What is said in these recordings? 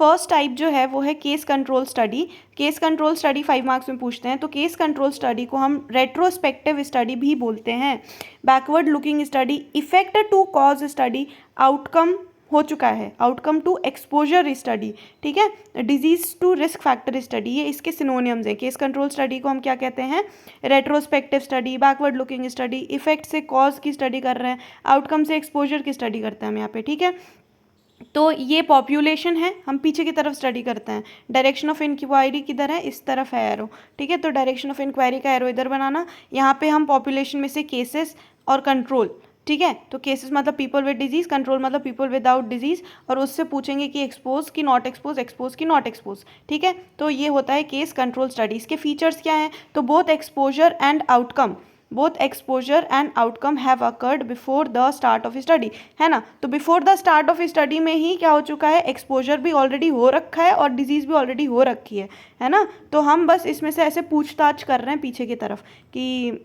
First type जो है वो है case control study. Case control study 5 marks में पूछते हैं, तो केस कंट्रोल स्टडी को हम रेट्रोस्पेक्टिव स्टडी भी बोलते हैं, backward looking study, effect to cause study, outcome हो चुका है, आउटकम टू एक्सपोजर स्टडी, ठीक है, disease to risk factor study, ये इसके सिनोनियम्स हैं। केस कंट्रोल स्टडी को हम क्या कहते हैं? Retrospective study, backward looking study, effect से कॉज की स्टडी कर रहे हैं, आउटकम से एक्सपोजर की स्टडी करते हैं हम यहाँ पे, ठीक है। तो ये पॉपुलेशन है, हम पीछे की तरफ स्टडी करते हैं। डायरेक्शन ऑफ इंक्वायरी किधर है? इस तरफ है एरो, ठीक है। तो डायरेक्शन ऑफ इंक्वायरी का एरो इधर बनाना, यहाँ पे हम पॉपुलेशन में से केसेस और कंट्रोल, ठीक है। तो केसेस मतलब पीपल विद डिजीज, कंट्रोल मतलब पीपल विदाउट डिजीज, और उससे पूछेंगे कि एक्सपोज की नॉट एक्सपोज, एक्सपोज की नॉट एक्सपोज, ठीक है। तो ये होता है केस कंट्रोल स्टडी। इसके फीचर्स क्या हैं? तो both exposure and outcome, both exposure and outcome have occurred before the start of study, है ना। तो before the start of study में ही क्या हो चुका है? एक्सपोजर भी ऑलरेडी हो रखा है और डिजीज़ भी ऑलरेडी हो रखी है ना। तो हम बस इसमें से ऐसे पूछताछ कर रहे हैं पीछे की तरफ कि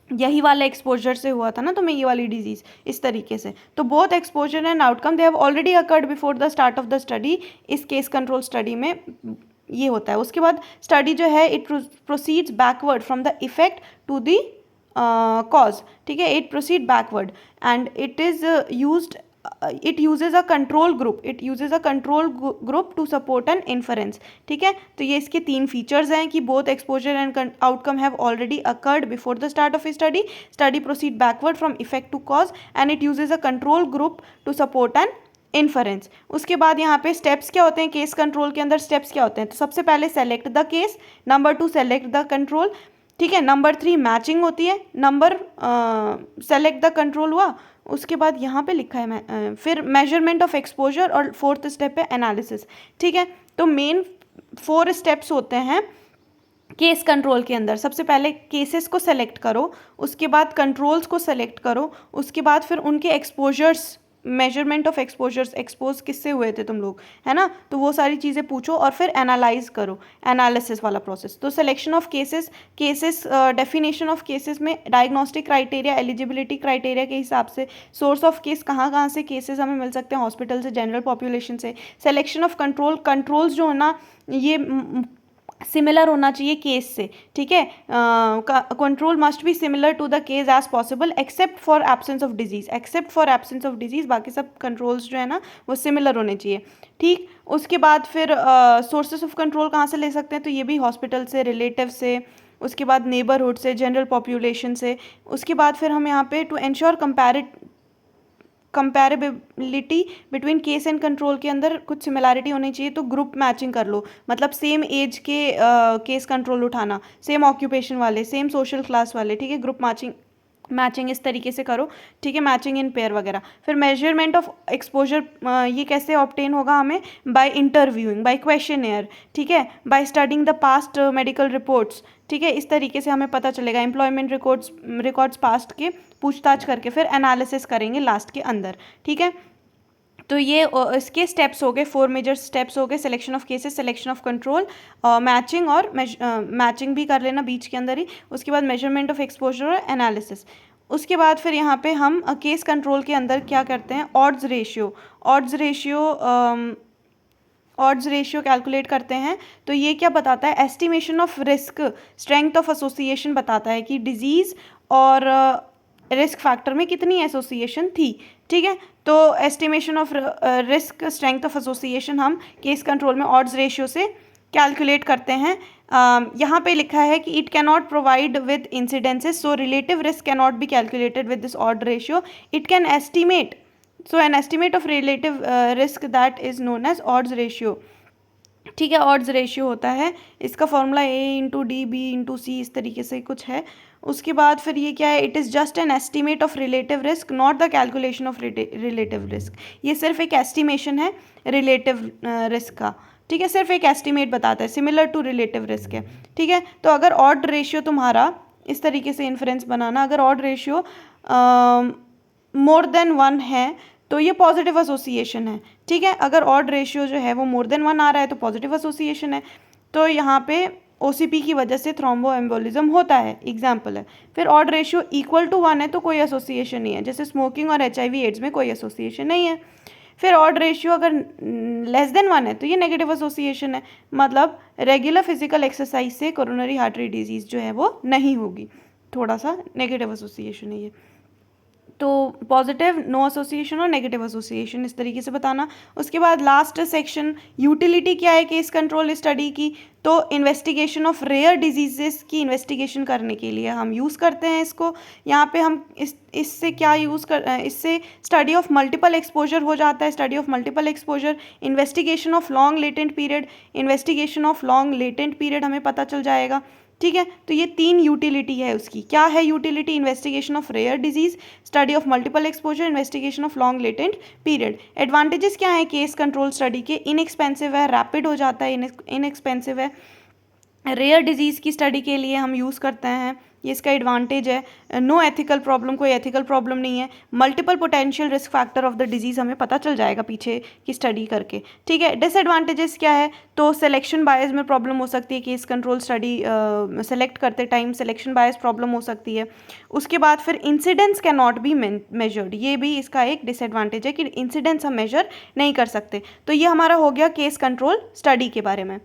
यही वाला एक्सपोजर से हुआ था ना तुम्हें ये वाली डिजीज़, इस तरीके से। तो both exposure and outcome they have already occurred before the start of the study, इस केस कंट्रोल स्टडी में ये होता है। उसके बाद स्टडी जो है it proceeds backward from the effect to the cause, ठीक है। It proceed backward and it is used, it uses a control group to support an inference, ठीक है। तो ये इसके 3 फीचर्स हैं कि both exposure and outcome have already occurred before the start of a study proceed backward from effect to cause and it uses a control group to support an inference. उसके बाद यहाँ पे स्टेप्स क्या होते हैं? Case control के अंदर steps क्या होते हैं? तो सबसे पहले select the case, number 2 select the control, ठीक है, नंबर 3 मैचिंग होती है, नंबर सेलेक्ट द कंट्रोल हुआ, उसके बाद यहाँ पे लिखा है फिर मेजरमेंट ऑफ एक्सपोजर और 4th स्टेप है एनालिसिस, ठीक है। तो मेन 4 स्टेप्स होते हैं केस कंट्रोल के अंदर। सबसे पहले केसेस को सेलेक्ट करो, उसके बाद कंट्रोल्स को सेलेक्ट करो, उसके बाद फिर उनके exposures, measurement of exposures, expose किससे हुए थे तुम लोग, है ना। तो वो सारी चीज़ें पूछो और फिर एनालाइज करो, एनालिसिस वाला प्रोसेस। तो selection of cases definition of cases में डायग्नोस्टिक क्राइटेरिया, एलिजिबिलिटी क्राइटेरिया के हिसाब से, सोर्स ऑफ केस, कहाँ कहाँ से केसेस हमें मिल सकते हैं, हॉस्पिटल से, जनरल पॉपुलेशन से। सिलेक्शन ऑफ कंट्रोल्स जो है ना ये सिमिलर होना चाहिए केस से, ठीक है। Control must be similar to the case as possible except for absence of disease, बाकी सब कंट्रोल्स जो है ना वो सिमिलर होने चाहिए, ठीक। उसके बाद फिर सोर्सेस ऑफ कंट्रोल कहाँ से ले सकते हैं? तो ये भी हॉस्पिटल से, रिलेटिव से, उसके बाद नेबरहुड से, जनरल पॉपुलेशन से। उसके बाद फिर हम यहाँ पे to ensure comparability between case and control के अंदर कुछ सिमिलैरिटी होनी चाहिए, तो ग्रुप मैचिंग कर लो, मतलब सेम एज के केस कंट्रोल उठाना, सेम ऑक्यूपेशन वाले, सेम सोशल क्लास वाले, ठीक है। ग्रुप मैचिंग इस तरीके से करो, ठीक है, मैचिंग इन पेयर वगैरह। फिर मेजरमेंट ऑफ एक्सपोजर, ये कैसे ऑब्टेन होगा हमें? बाय इंटरव्यूइंग, बाय क्वेश्चनेयर, ठीक है, by studying the past medical reports, ठीक है। इस तरीके से हमें पता चलेगा। एम्प्लॉयमेंट रिकॉर्ड्स पास्ट के पूछताछ करके फिर एनालिसिस करेंगे लास्ट के अंदर, ठीक है। तो ये इसके स्टेप्स हो गए, 4 मेजर स्टेप्स हो गए, selection of cases, selection of control, matching, और मैचिंग भी कर लेना बीच के अंदर ही। उसके बाद मेजरमेंट ऑफ एक्सपोजर और एनालिसिस। उसके बाद फिर यहाँ पे हम केस कंट्रोल के अंदर क्या करते हैं? ऑड्स रेशियो कैलकुलेट करते हैं। तो ये क्या बताता है? Estimation of risk, strength of association बताता है कि डिजीज़ और रिस्क फैक्टर में कितनी एसोसिएशन थी, ठीक है। तो estimation of risk, strength of association हम केस कंट्रोल में ऑड्स रेशियो से कैलकुलेट करते हैं। यहाँ पे लिखा है कि it cannot provide with incidences, so relative risk cannot be calculated with this odd ratio, it can estimate, so an estimate of relative risk that is known as odds ratio, ठीक है। Odds ratio होता है, इसका formula A/D/B/C इस तरीके से कुछ है। उसके बाद फिर ये क्या है? It is just an estimate of relative risk, not the calculation of relative risk. ये सिर्फ एक एस्टिमेशन है रिलेटिव रिस्क का, ठीक है, सिर्फ एक एस्टिमेट बताता है, सिमिलर टू रिलेटिव रिस्क है, ठीक है। तो अगर ऑड रेशियो तुम्हारा इस तरीके से इन्फ्रेंस बनाना, अगर ऑड रेशियो मोर देन 1 है तो ये पॉजिटिव एसोसिएशन है, ठीक है। अगर ऑड रेशियो जो है वो मोर देन 1 आ रहा है तो पॉजिटिव एसोसिएशन है। तो यहाँ पे OCP की वजह से थ्रोम्बोएम्बोलिज्म होता है, एग्जाम्पल है। फिर ऑड रेशियो इक्वल टू 1 है तो कोई एसोसिएशन नहीं है, जैसे स्मोकिंग और HIV एड्स में कोई एसोसिएशन नहीं है। फिर ऑड रेशियो अगर लेस देन 1 है तो ये नेगेटिव एसोसिएशन है, मतलब रेगुलर फिजिकल एक्सरसाइज से कोरोनरी आर्टरी डिजीज़ जो है वो नहीं होगी, थोड़ा सा नेगेटिव एसोसिएशन है ये। तो पॉजिटिव, नो एसोसिएशन और नेगेटिव एसोसिएशन इस तरीके से बताना। उसके बाद लास्ट सेक्शन यूटिलिटी क्या है केस कंट्रोल स्टडी की, तो इन्वेस्टिगेशन ऑफ रेयर डिजीजेस की इन्वेस्टिगेशन करने के लिए हम यूज़ करते हैं इसको। यहाँ पे हम इससे क्या यूज़ कर, इससे स्टडी ऑफ मल्टीपल एक्सपोजर हो जाता है, study of multiple exposure, investigation of long latent period, investigation of long latent period हमें पता चल जाएगा। ठीक है, तो ये 3 यूटिलिटी है उसकी। क्या है utility? Investigation of rare disease, study of multiple exposure, investigation of long latent period. Advantages क्या है केस कंट्रोल स्टडी के? इनएक्सपेंसिव है, रैपिड हो जाता है, इनएक्सपेंसिव है, रेयर डिजीज़ की स्टडी के लिए हम यूज़ करते हैं, ये इसका एडवांटेज है। नो एथिकल प्रॉब्लम, कोई एथिकल प्रॉब्लम नहीं है। Multiple potential risk factor of the disease हमें पता चल जाएगा पीछे की स्टडी करके। ठीक है, डिसएडवांटेजेस क्या है? तो सिलेक्शन बायस में प्रॉब्लम हो सकती है, केस कंट्रोल स्टडी सेलेक्ट करते टाइम सिलेक्शन बायस प्रॉब्लम हो सकती है। उसके बाद फिर incidence can not be measured, ये भी इसका एक डिसएडवांटेज है कि इंसिडेंस हम मेजर नहीं कर सकते। तो ये हमारा हो गया केस कंट्रोल स्टडी के बारे में।